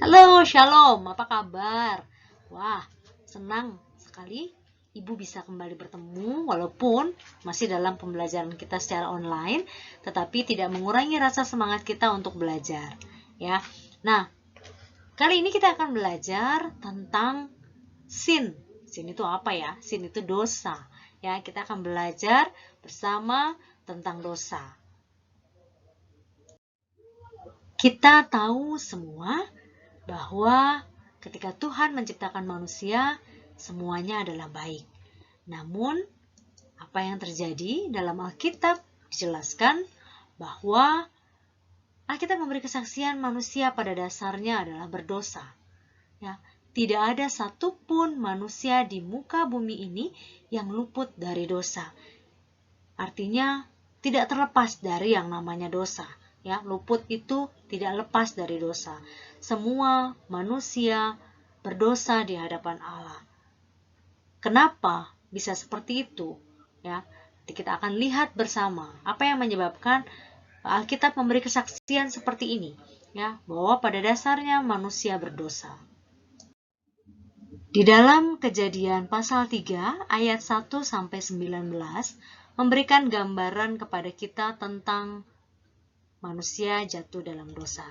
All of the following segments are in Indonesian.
Halo, Shalom, apa kabar? Wah, senang sekali Ibu bisa kembali bertemu walaupun masih dalam pembelajaran kita secara online, tetapi tidak mengurangi rasa semangat kita untuk belajar, ya. Nah, kali ini kita akan belajar tentang sin. Sin itu apa ya? Sin itu dosa. Ya, kita akan belajar bersama tentang dosa. Kita tahu semua bahwa ketika Tuhan menciptakan manusia, semuanya adalah baik. Namun, apa yang terjadi dalam Alkitab dijelaskan bahwa Alkitab memberi kesaksian manusia pada dasarnya adalah berdosa. Ya, tidak ada satupun manusia di muka bumi ini yang luput dari dosa. Artinya, tidak terlepas dari yang namanya dosa. Ya, luput itu tidak lepas dari dosa. Semua manusia berdosa di hadapan Allah. Kenapa bisa seperti itu? Ya, kita akan lihat bersama apa yang menyebabkan Alkitab memberi kesaksian seperti ini, ya, bahwa pada dasarnya manusia berdosa. Di dalam Kejadian pasal 3 ayat 1 sampai 19 memberikan gambaran kepada kita tentang manusia jatuh dalam dosa.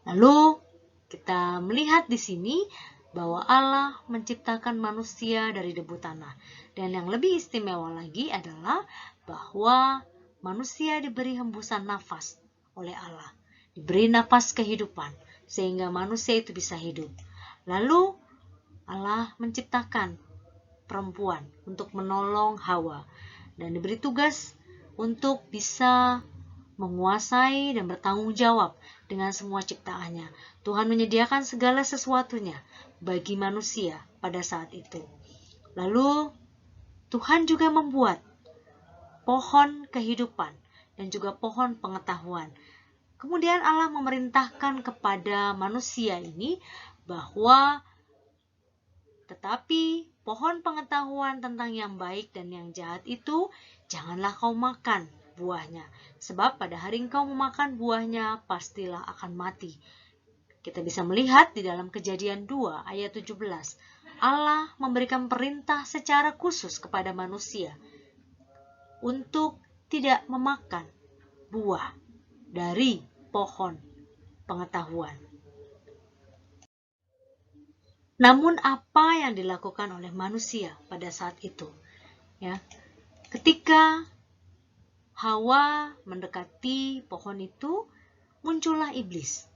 Lalu kita melihat di sini bahwa Allah menciptakan manusia dari debu tanah. Dan yang lebih istimewa lagi adalah bahwa manusia diberi hembusan nafas oleh Allah. Diberi nafas kehidupan sehingga manusia itu bisa hidup. Lalu Allah menciptakan perempuan untuk menolong Hawa dan diberi tugas untuk bisa menguasai dan bertanggung jawab dengan semua ciptaannya. Tuhan menyediakan segala sesuatunya bagi manusia pada saat itu. Lalu Tuhan juga membuat pohon kehidupan dan juga pohon pengetahuan. Kemudian Allah memerintahkan kepada manusia ini bahwa tetapi pohon pengetahuan tentang yang baik dan yang jahat itu janganlah kau makan buahnya. Sebab pada hari engkau memakan buahnya pastilah akan mati. Kita bisa melihat di dalam Kejadian 2 ayat 17. Allah memberikan perintah secara khusus kepada manusia untuk tidak memakan buah dari pohon pengetahuan. Namun apa yang dilakukan oleh manusia pada saat itu? Ya, ketika Hawa mendekati pohon itu, muncullah iblis.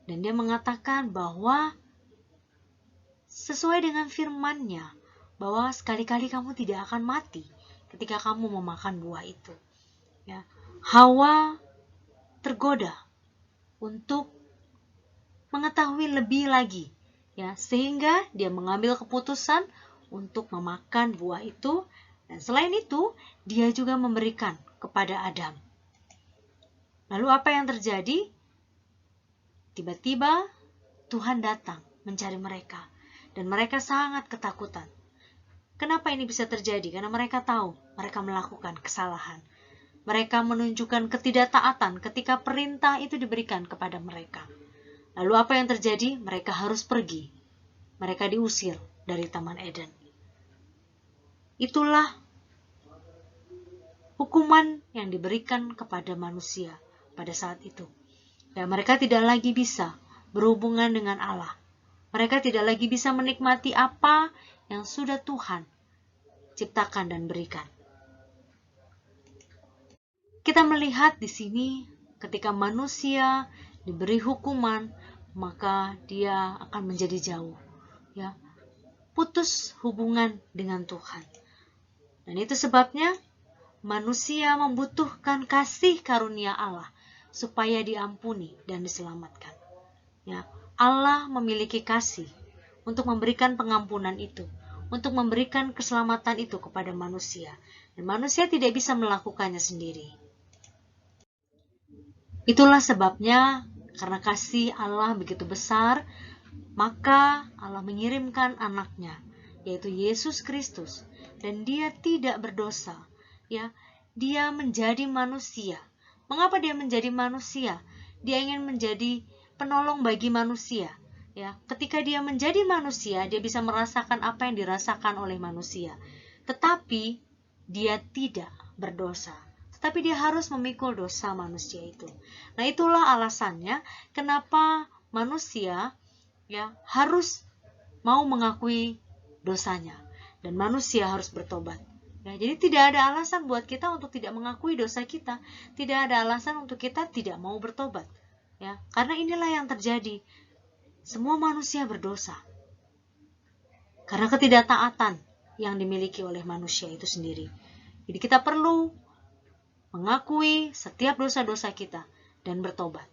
Dan dia mengatakan bahwa sesuai dengan firman-Nya, bahwa sekali-kali kamu tidak akan mati ketika kamu memakan buah itu. Ya, Hawa tergoda untuk mengetahui lebih lagi, ya, sehingga dia mengambil keputusan untuk memakan buah itu, dan selain itu dia juga memberikan kepada Adam. Lalu apa yang terjadi? Tiba-tiba Tuhan datang mencari mereka, dan mereka sangat ketakutan. Kenapa ini bisa terjadi? Karena mereka tahu mereka melakukan kesalahan. Mereka menunjukkan ketidaktaatan ketika perintah itu diberikan kepada mereka. Lalu apa yang terjadi? Mereka harus pergi. Mereka diusir dari Taman Eden. Itulah hukuman yang diberikan kepada manusia pada saat itu. Ya, mereka tidak lagi bisa berhubungan dengan Allah. Mereka tidak lagi bisa menikmati apa yang sudah Tuhan ciptakan dan berikan. Kita melihat di sini ketika manusia diberi hukuman, maka dia akan menjadi jauh, ya, putus hubungan dengan Tuhan. Dan itu sebabnya manusia membutuhkan kasih karunia Allah supaya diampuni dan diselamatkan. Ya, Allah memiliki kasih untuk memberikan pengampunan itu, untuk memberikan keselamatan itu kepada manusia, dan manusia tidak bisa melakukannya sendiri. Itulah sebabnya karena kasih Allah begitu besar, maka Allah mengirimkan anaknya, yaitu Yesus Kristus, dan dia tidak berdosa. Ya, dia menjadi manusia. Mengapa dia menjadi manusia? dia ingin menjadi penolong bagi manusia. Ya, ketika dia menjadi manusia, dia bisa merasakan apa yang dirasakan oleh manusia. Tetapi dia tidak berdosa. Tetapi dia harus memikul dosa manusia itu. Nah, itulah alasannya kenapa manusia ya harus mau mengakui dosanya dan manusia harus bertobat. Ya, jadi tidak ada alasan buat kita untuk tidak mengakui dosa kita. Tidak ada alasan untuk kita tidak mau bertobat. Ya, karena inilah yang terjadi. Semua manusia berdosa. Karena ketidaktaatan yang dimiliki oleh manusia itu sendiri. Jadi kita perlu mengakui setiap dosa-dosa kita dan bertobat.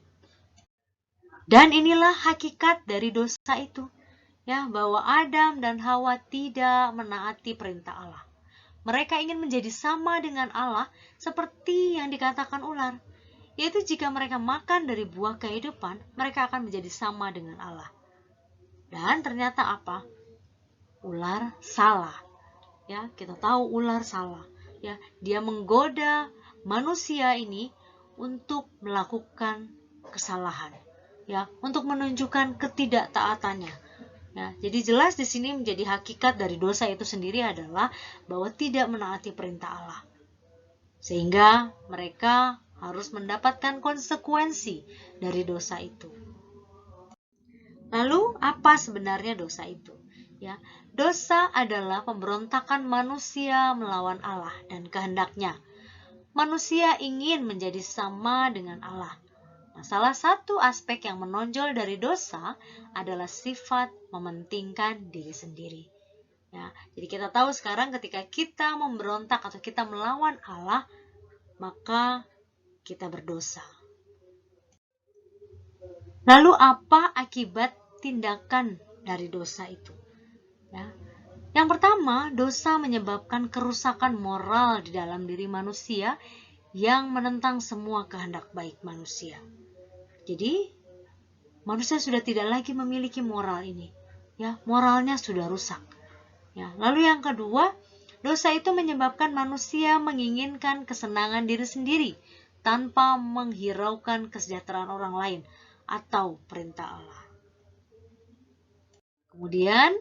Dan inilah hakikat dari dosa itu. Ya, bahwa Adam dan Hawa tidak menaati perintah Allah. Mereka ingin menjadi sama dengan Allah seperti yang dikatakan ular. Yaitu jika mereka makan dari buah kehidupan, mereka akan menjadi sama dengan Allah. Dan ternyata apa? Ular salah. Ya, kita tahu ular salah. Ya, dia menggoda manusia ini untuk melakukan kesalahan. Ya, untuk menunjukkan ketidaktaatannya. Ya, jadi jelas di sini menjadi hakikat dari dosa itu sendiri adalah bahwa tidak menaati perintah Allah. Sehingga mereka harus mendapatkan konsekuensi dari dosa itu. Lalu apa sebenarnya dosa itu? Ya, dosa adalah pemberontakan manusia melawan Allah dan kehendaknya. Manusia ingin menjadi sama dengan Allah. Nah, salah satu aspek yang menonjol dari dosa adalah sifat mementingkan diri sendiri. Ya, jadi kita tahu sekarang ketika kita memberontak atau kita melawan Allah, maka kita berdosa. Lalu apa akibat tindakan dari dosa itu? Ya. Yang pertama, dosa menyebabkan kerusakan moral di dalam diri manusia yang menentang semua kehendak baik manusia. Jadi, manusia sudah tidak lagi memiliki moral ini. Ya, moralnya sudah rusak. Ya, lalu yang kedua, dosa itu menyebabkan manusia menginginkan kesenangan diri sendiri tanpa menghiraukan kesejahteraan orang lain atau perintah Allah. Kemudian,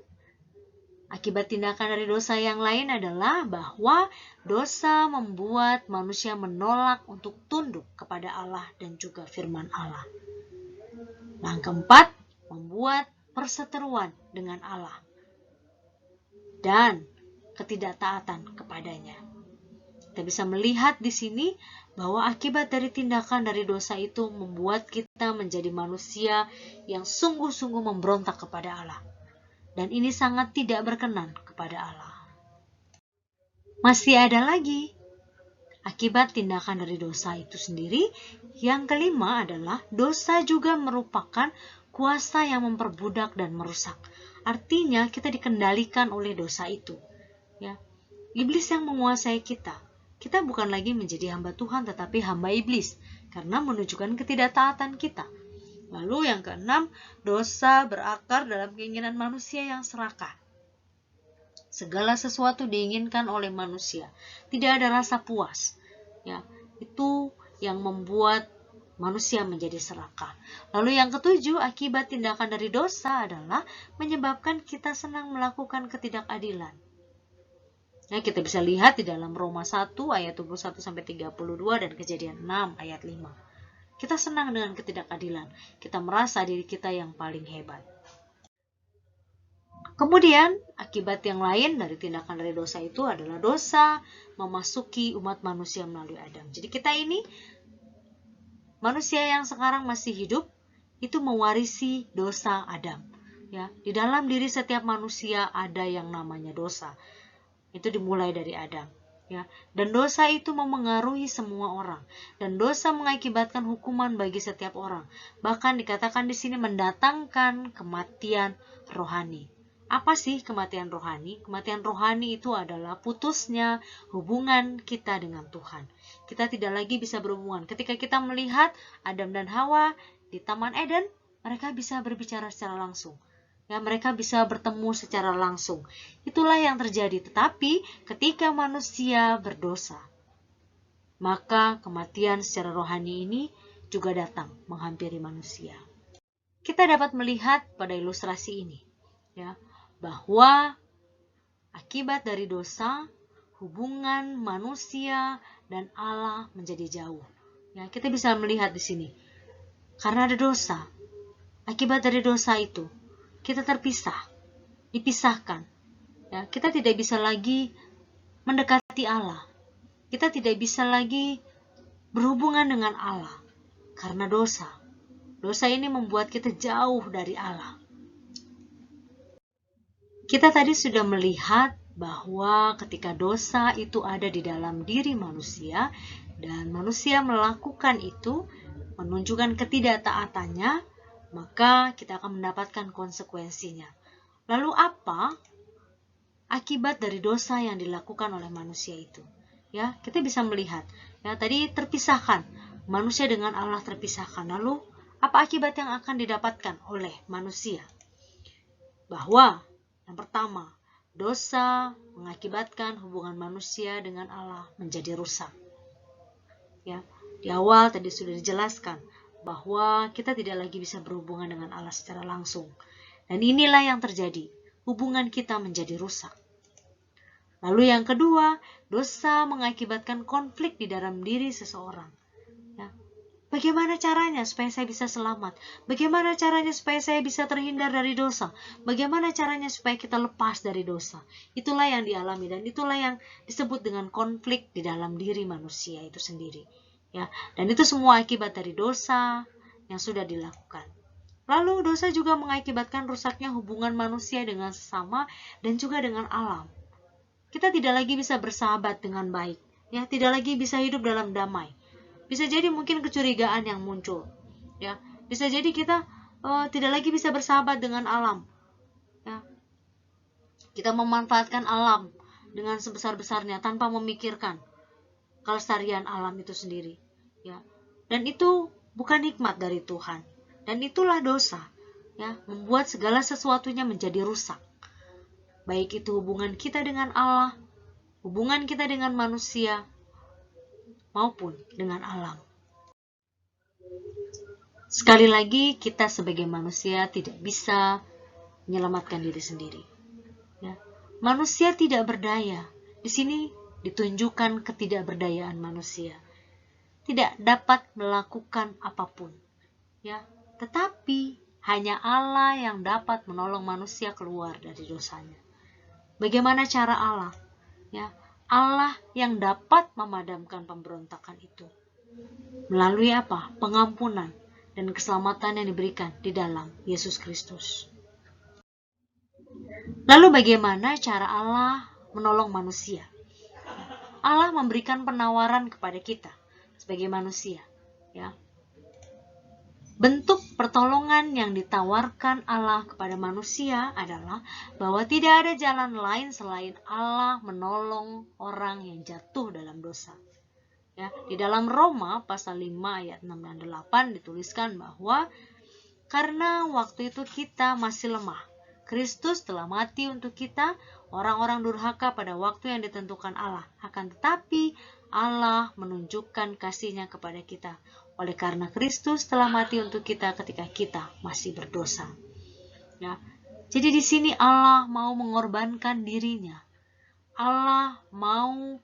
akibat tindakan dari dosa yang lain adalah bahwa dosa membuat manusia menolak untuk tunduk kepada Allah dan juga firman Allah. Yang keempat, membuat perseteruan dengan Allah dan ketidaktaatan kepadanya. Kita bisa melihat di sini bahwa akibat dari tindakan dari dosa itu membuat kita menjadi manusia yang sungguh-sungguh memberontak kepada Allah. Dan ini sangat tidak berkenan kepada Allah. Masih ada lagi akibat tindakan dari dosa itu sendiri. Yang kelima adalah dosa juga merupakan kuasa yang memperbudak dan merusak. Artinya kita dikendalikan oleh dosa itu. Ya, iblis yang menguasai kita. Kita bukan lagi menjadi hamba Tuhan tetapi hamba iblis karena menunjukkan ketidaktaatan kita. Lalu yang keenam, dosa berakar dalam keinginan manusia yang serakah. Segala sesuatu diinginkan oleh manusia, tidak ada rasa puas. Ya, itu yang membuat manusia menjadi serakah. Lalu yang ketujuh, akibat tindakan dari dosa adalah menyebabkan kita senang melakukan ketidakadilan. Ya, kita bisa lihat di dalam Roma 1 ayat 21-32 dan Kejadian 6 ayat 5. Kita senang dengan ketidakadilan. Kita merasa diri kita yang paling hebat. Kemudian, akibat yang lain dari tindakan dari dosa itu adalah dosa memasuki umat manusia melalui Adam. Jadi kita ini, manusia yang sekarang masih hidup, itu mewarisi dosa Adam. Ya, di dalam diri setiap manusia ada yang namanya dosa. Itu dimulai dari Adam. Ya, dan dosa itu memengaruhi semua orang, dan dosa mengakibatkan hukuman bagi setiap orang. Bahkan dikatakan di sini mendatangkan kematian rohani. Apa sih kematian rohani? Kematian rohani itu adalah putusnya hubungan kita dengan Tuhan. Kita tidak lagi bisa berhubungan. Ketika kita melihat Adam dan Hawa di Taman Eden, mereka bisa berbicara secara langsung. Ya, mereka bisa bertemu secara langsung. Itulah yang terjadi. Tetapi ketika manusia berdosa, maka kematian secara rohani ini juga datang menghampiri manusia. Kita dapat melihat pada ilustrasi ini, ya, bahwa akibat dari dosa, hubungan manusia dan Allah menjadi jauh. Ya, kita bisa melihat di sini, karena ada dosa, akibat dari dosa itu kita terpisah, dipisahkan. Ya, kita tidak bisa lagi mendekati Allah. Kita tidak bisa lagi berhubungan dengan Allah karena dosa. Dosa ini membuat kita jauh dari Allah. Kita tadi sudah melihat bahwa ketika dosa itu ada di dalam diri manusia dan manusia melakukan itu, menunjukkan ketidaktaatannya, maka kita akan mendapatkan konsekuensinya. Lalu apa akibat dari dosa yang dilakukan oleh manusia itu? Ya, kita bisa melihat. Ya, tadi terpisahkan, manusia dengan Allah terpisahkan. Lalu apa akibat yang akan didapatkan oleh manusia? Bahwa yang pertama, dosa mengakibatkan hubungan manusia dengan Allah menjadi rusak. Ya, di awal tadi sudah dijelaskan bahwa kita tidak lagi bisa berhubungan dengan Allah secara langsung. Dan inilah yang terjadi, hubungan kita menjadi rusak. Lalu yang kedua, dosa mengakibatkan konflik di dalam diri seseorang. Ya. Bagaimana caranya supaya saya bisa selamat? Bagaimana caranya supaya saya bisa terhindar dari dosa? Bagaimana caranya supaya kita lepas dari dosa? Itulah yang dialami dan itulah yang disebut dengan konflik di dalam diri manusia itu sendiri. Ya, dan itu semua akibat dari dosa yang sudah dilakukan. Lalu dosa juga mengakibatkan rusaknya hubungan manusia dengan sesama dan juga dengan alam. Kita tidak lagi bisa bersahabat dengan baik, ya, tidak lagi bisa hidup dalam damai. Bisa jadi mungkin kecurigaan yang muncul, ya. Bisa jadi kita tidak lagi bisa bersahabat dengan alam, ya. Kita memanfaatkan alam dengan sebesar-besarnya tanpa memikirkan kelestarian alam itu sendiri, ya. Dan itu bukan hikmat dari Tuhan. Dan itulah dosa, ya, membuat segala sesuatunya menjadi rusak. Baik itu hubungan kita dengan Allah, hubungan kita dengan manusia, maupun dengan alam. Sekali lagi, kita sebagai manusia tidak bisa menyelamatkan diri sendiri. Ya. Manusia tidak berdaya. Di sini ditunjukkan ketidakberdayaan manusia. Tidak dapat melakukan apapun. Ya. Tetapi hanya Allah yang dapat menolong manusia keluar dari dosanya. Bagaimana cara Allah? Ya. Allah yang dapat memadamkan pemberontakan itu. Melalui apa? Pengampunan dan keselamatan yang diberikan di dalam Yesus Kristus. Lalu bagaimana cara Allah menolong manusia? Allah memberikan penawaran kepada kita sebagai manusia. Ya. Bentuk pertolongan yang ditawarkan Allah kepada manusia adalah bahwa tidak ada jalan lain selain Allah menolong orang yang jatuh dalam dosa. Ya, di dalam Roma pasal 5 ayat 6 dan 8 dituliskan bahwa karena waktu itu kita masih lemah, Kristus telah mati untuk kita, orang-orang durhaka pada waktu yang ditentukan Allah. Akan tetapi Allah menunjukkan kasih-Nya kepada kita oleh karena Kristus telah mati untuk kita ketika kita masih berdosa. Ya. Jadi di sini Allah mau mengorbankan dirinya. Allah mau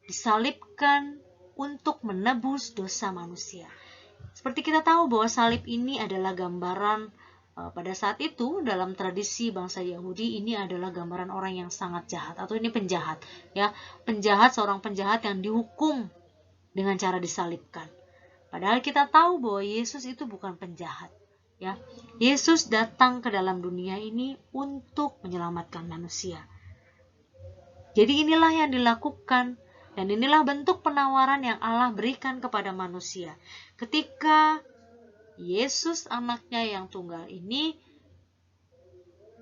disalibkan untuk menebus dosa manusia. Seperti kita tahu bahwa salib ini adalah gambaran pada saat itu dalam tradisi bangsa Yahudi, ini adalah gambaran orang yang sangat jahat, atau ini penjahat, ya, penjahat, seorang penjahat yang dihukum dengan cara disalibkan. Padahal kita tahu bahwa Yesus itu bukan penjahat, ya. Yesus datang ke dalam dunia ini untuk menyelamatkan manusia. Jadi inilah yang dilakukan dan inilah bentuk penawaran yang Allah berikan kepada manusia. Ketika Yesus anaknya yang tunggal ini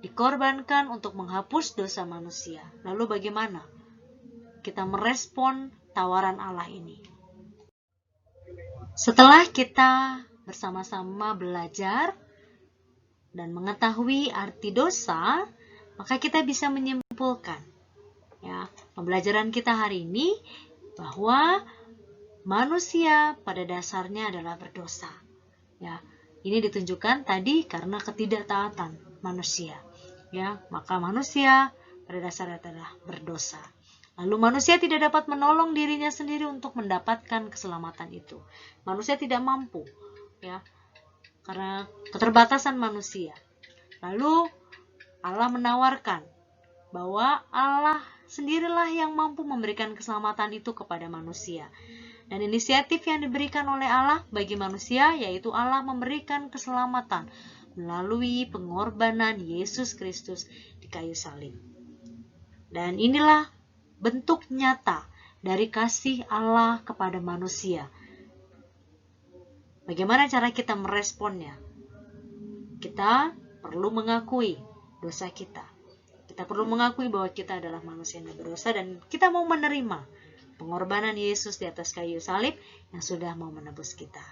dikorbankan untuk menghapus dosa manusia. Lalu bagaimana kita merespon tawaran Allah ini? Setelah kita bersama-sama belajar dan mengetahui arti dosa, maka kita bisa menyimpulkan, ya, pembelajaran kita hari ini bahwa manusia pada dasarnya adalah berdosa. Ya, ini ditunjukkan tadi karena ketidaktaatan manusia. Ya, maka manusia pada dasarnya adalah berdosa. Lalu manusia tidak dapat menolong dirinya sendiri untuk mendapatkan keselamatan itu. Manusia tidak mampu, ya, karena keterbatasan manusia. Lalu Allah menawarkan bahwa Allah sendirilah yang mampu memberikan keselamatan itu kepada manusia. Dan inisiatif yang diberikan oleh Allah bagi manusia yaitu Allah memberikan keselamatan melalui pengorbanan Yesus Kristus di kayu salib. Dan inilah bentuk nyata dari kasih Allah kepada manusia. Bagaimana cara kita meresponnya? Kita perlu mengakui dosa kita. Kita perlu mengakui bahwa kita adalah manusia yang berdosa dan kita mau menerima pengorbanan Yesus di atas kayu salib yang sudah mau menebus kita.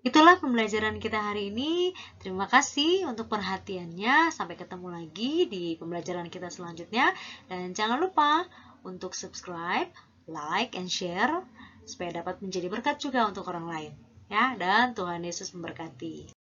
Itulah pembelajaran kita hari ini. Terima kasih untuk perhatiannya. Sampai ketemu lagi di pembelajaran kita selanjutnya. Dan jangan lupa untuk subscribe, like, and share supaya dapat menjadi berkat juga untuk orang lain. Ya, dan Tuhan Yesus memberkati.